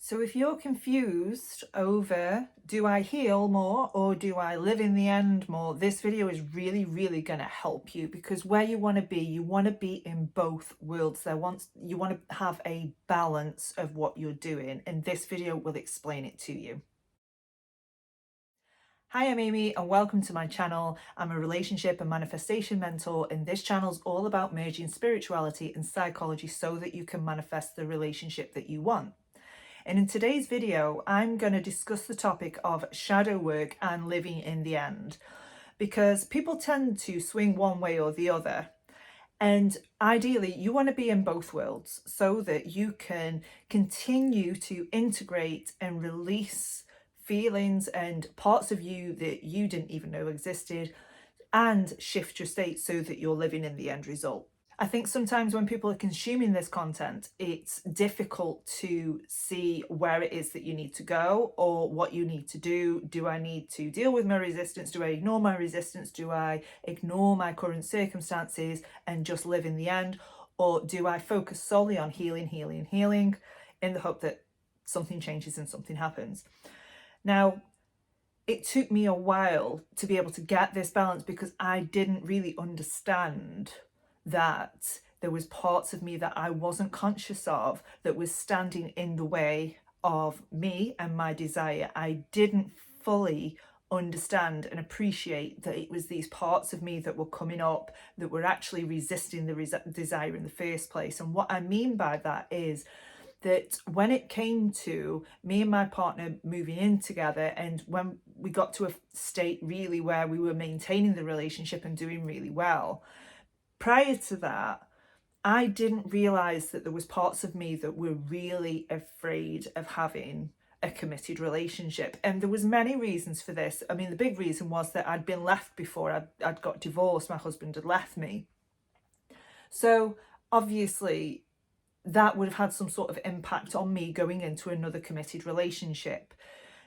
So if you're confused over do I heal more or do I live in the end more, this video is really going to help you, because where you want to be in both worlds. You want to have a balance of what you're doing, and this video will explain it to you. Hi, I'm Amy and welcome to my channel. I'm a relationship and manifestation mentor, and this channel is all about merging spirituality and psychology so that you can manifest the relationship that you want. And in today's video, I'm going to discuss the topic of shadow work and living in the end, because people tend to swing one way or the other. And ideally, you want to be in both worlds so that you can continue to integrate and release feelings and parts of you that you didn't even know existed, and shift your state so that you're living in the end result. I think sometimes when people are consuming this content, it's difficult to see where it is that you need to go or what you need to do. Do I need to deal with my resistance? Do I ignore my resistance? Do I ignore my current circumstances and just live in the end? Or do I focus solely on healing in the hope that something changes and something happens? Now, it took me a while to be able to get this balance, because I didn't really understand that there was parts of me that I wasn't conscious of that was standing in the way of me and my desire. I didn't fully understand and appreciate that it was these parts of me that were coming up that were actually resisting the desire in the first place. And what I mean by that is that when it came to me and my partner moving in together, and when we got to a state really where we were maintaining the relationship and doing really well, prior to that, I didn't realize that there was parts of me that were really afraid of having a committed relationship. And there was many reasons for this. I mean, the big reason was that I'd been left before. I'd got divorced. My husband had left me. So obviously that would have had some sort of impact on me going into another committed relationship.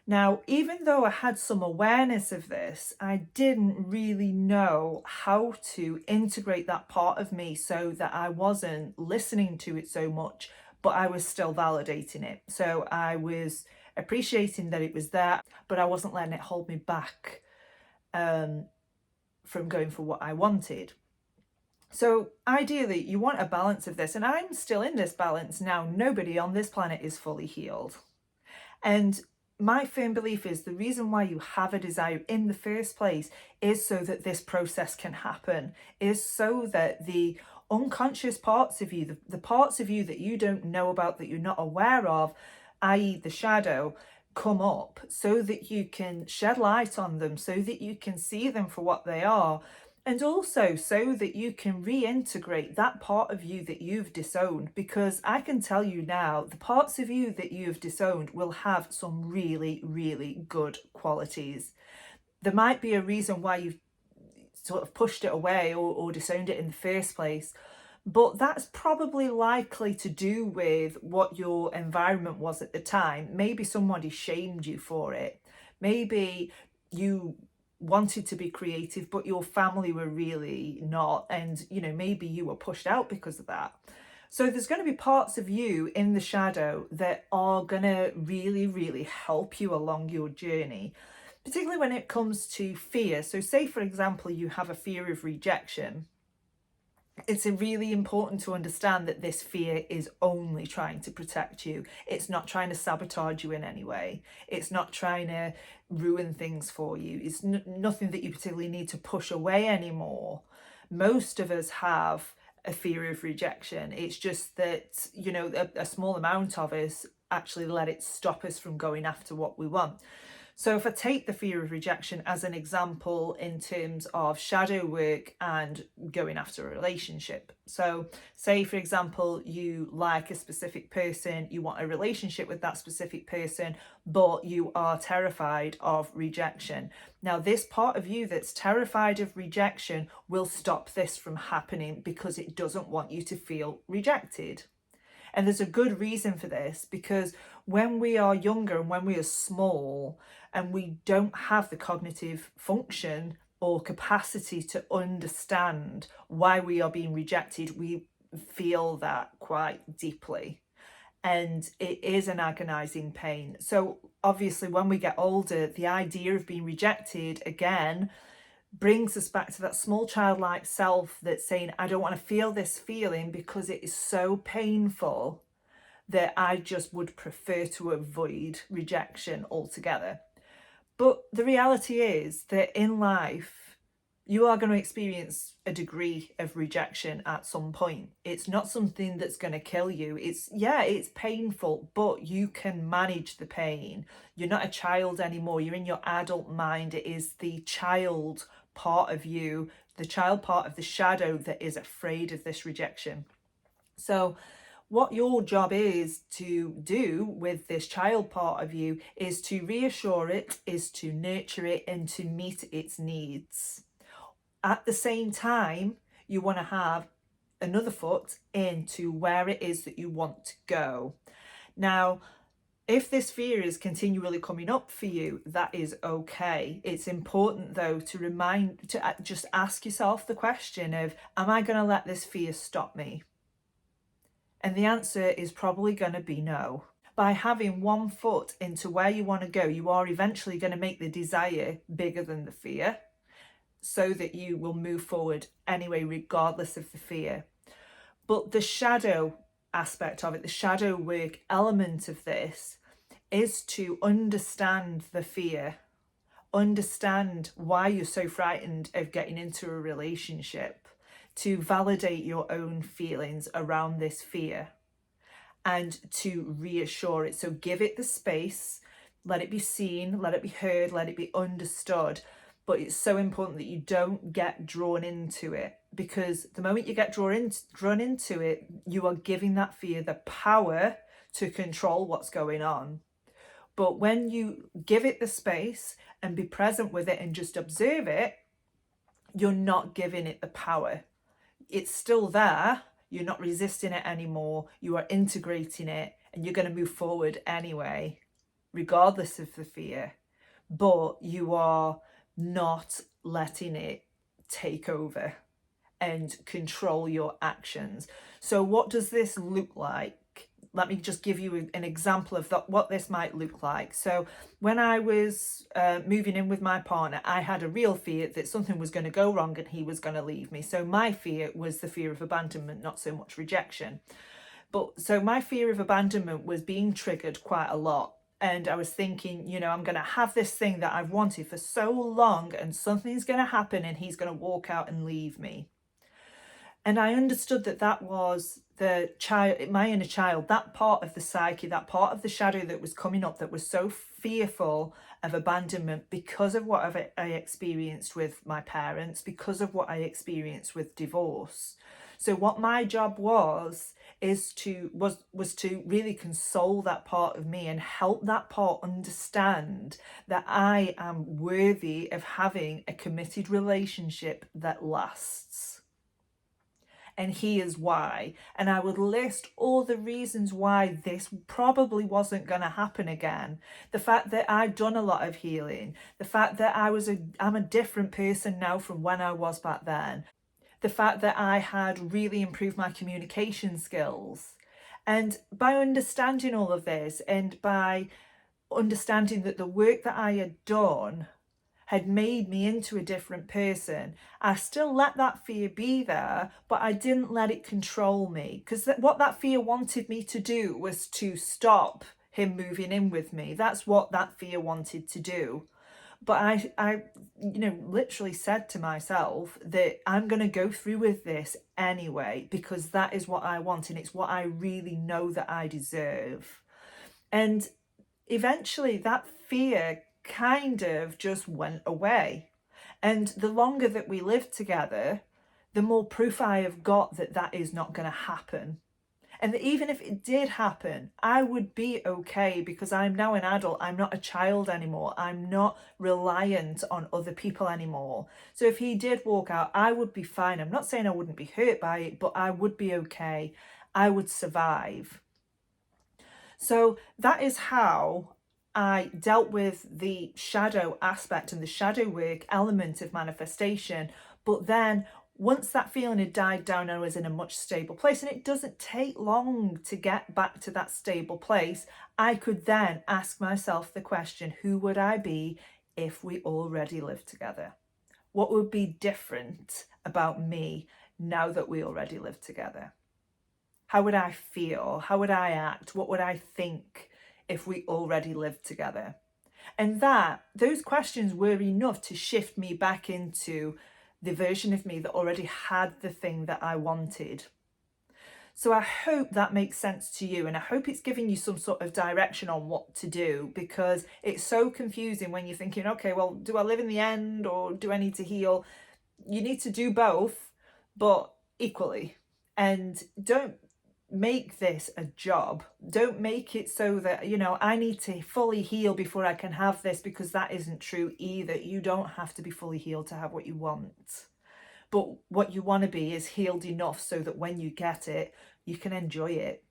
Now, even though I had some awareness of this, I didn't really know how to integrate that part of me so that I wasn't listening to it so much, but I was still validating it. So I was appreciating that it was there, but I wasn't letting it hold me back from going for what I wanted. So ideally, you want a balance of this, and I'm still in this balance now. Nobody on this planet is fully healed. And my firm belief is the reason why you have a desire in the first place is so that this process can happen, is so that the unconscious parts of you, the parts of you that you don't know about, that you're not aware of, i.e. the shadow, come up so that you can shed light on them, so that you can see them for what they are. And also so that you can reintegrate that part of you that you've disowned, because I can tell you now, the parts of you that you've disowned will have some really good qualities. There might be a reason why you've sort of pushed it away or disowned it in the first place, but that's probably likely to do with what your environment was at the time. Maybe somebody shamed you for it. Maybe you wanted to be creative, but your family were really not, and maybe you were pushed out because of that. So there's going to be parts of you in the shadow that are going to really help you along your journey, particularly when it comes to fear. So say, for example, you have a fear of rejection. It's really important to understand that this fear is only trying to protect you. It's not trying to sabotage you in any way. It's not trying to ruin things for you. It's nothing that you particularly need to push away anymore. Most of us have a fear of rejection. It's just that, a small amount of us actually let it stop us from going after what we want. So if I take the fear of rejection as an example in terms of shadow work and going after a relationship. So say, for example, you like a specific person, you want a relationship with that specific person, but you are terrified of rejection. Now, this part of you that's terrified of rejection will stop this from happening because it doesn't want you to feel rejected. And there's a good reason for this, because when we are younger and when we are small and we don't have the cognitive function or capacity to understand why we are being rejected, we feel that quite deeply. and it is an agonizing pain. So obviously when we get older, the idea of being rejected again brings us back to that small childlike self that's saying, I don't want to feel this feeling because it is so painful that I just would prefer to avoid rejection altogether. But the reality is that in life, you are going to experience a degree of rejection at some point. It's not something that's going to kill you. It's painful, but you can manage the pain. You're not a child anymore. You're in your adult mind. It is the child part of you, the child part of the shadow that is afraid of this rejection. So what your job is to do with this child part of you is to reassure it, is to nurture it, and to meet its needs. At the same time, you want to have another foot into where it is that you want to go. Now, if this fear is continually coming up for you, that is okay. It's important though to just ask yourself the question of, am I going to let this fear stop me? And the answer is probably going to be no. By having one foot into where you want to go, you are eventually going to make the desire bigger than the fear, so that you will move forward anyway, regardless of the fear. But the shadow aspect of it, the shadow work element of this, is to understand the fear, understand why you're so frightened of getting into a relationship, to validate your own feelings around this fear and to reassure it. So give it the space, let it be seen, let it be heard, let it be understood. But it's so important that you don't get drawn into it, because the moment you get drawn into it, you are giving that fear the power to control what's going on. But when you give it the space and be present with it and just observe it, you're not giving it the power. It's still there. You're not resisting it anymore. You are integrating it, and you're going to move forward anyway, regardless of the fear. But you are not letting it take over and control your actions. So what does this look like? Let me just give you an example of what this might look like. So when I was moving in with my partner, I had a real fear that something was going to go wrong and he was going to leave me. So my fear was the fear of abandonment, not so much rejection. But so my fear of abandonment was being triggered quite a lot. And I was thinking, I'm going to have this thing that I've wanted for so long, and something's going to happen and he's going to walk out and leave me. And I understood that was the child, my inner child, that part of the psyche, that part of the shadow that was coming up, that was so fearful of abandonment because of what I experienced with my parents, because of what I experienced with divorce. So what my job was to really console that part of me and help that part understand that I am worthy of having a committed relationship that lasts. And here's why. And I would list all the reasons why this probably wasn't going to happen again. The fact that I'd done a lot of healing, the fact that I'm a different person now from when I was back then, the fact that I had really improved my communication skills. And by understanding all of this, and by understanding that the work that I had done had made me into a different person, I still let that fear be there, but I didn't let it control me, because what that fear wanted me to do was to stop him moving in with me. That's what that fear wanted to do. But I literally said to myself that I'm going to go through with this anyway, because that is what I want, and it's what I really know that I deserve. And eventually that fear kind of just went away. And the longer that we lived together, the more proof I have got that that is not going to happen. And that even if it did happen, I would be okay, because I'm now an adult. I'm not a child anymore. I'm not reliant on other people anymore. So if he did walk out, I would be fine. I'm not saying I wouldn't be hurt by it, but I would be okay. I would survive. So that is how I dealt with the shadow aspect and the shadow work element of manifestation. But then Once that feeling had died down, I was in a much stable place, and it doesn't take long to get back to that stable place. I could then ask myself the question, who would I be if we already lived together? What would be different about me now that we already live together? How would I feel? How would I act? What would I think if we already lived together? And those questions were enough to shift me back into the version of me that already had the thing that I wanted. So I hope that makes sense to you, and I hope it's giving you some sort of direction on what to do, because it's so confusing when you're thinking, okay, well, do I live in the end or do I need to heal? You need to do both, but equally. And don't make this a job. Don't make it so that, I need to fully heal before I can have this, because that isn't true either. You don't have to be fully healed to have what you want. But what you want to be is healed enough so that when you get it, you can enjoy it.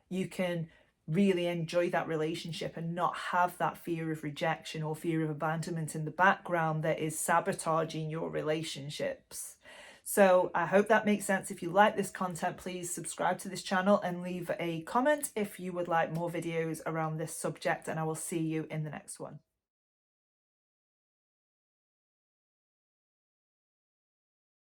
You can really enjoy that relationship and not have that fear of rejection or fear of abandonment in the background that is sabotaging your relationships. So I hope that makes sense. If you like this content, please subscribe to this channel and leave a comment if you would like more videos around this subject, and I will see you in the next one.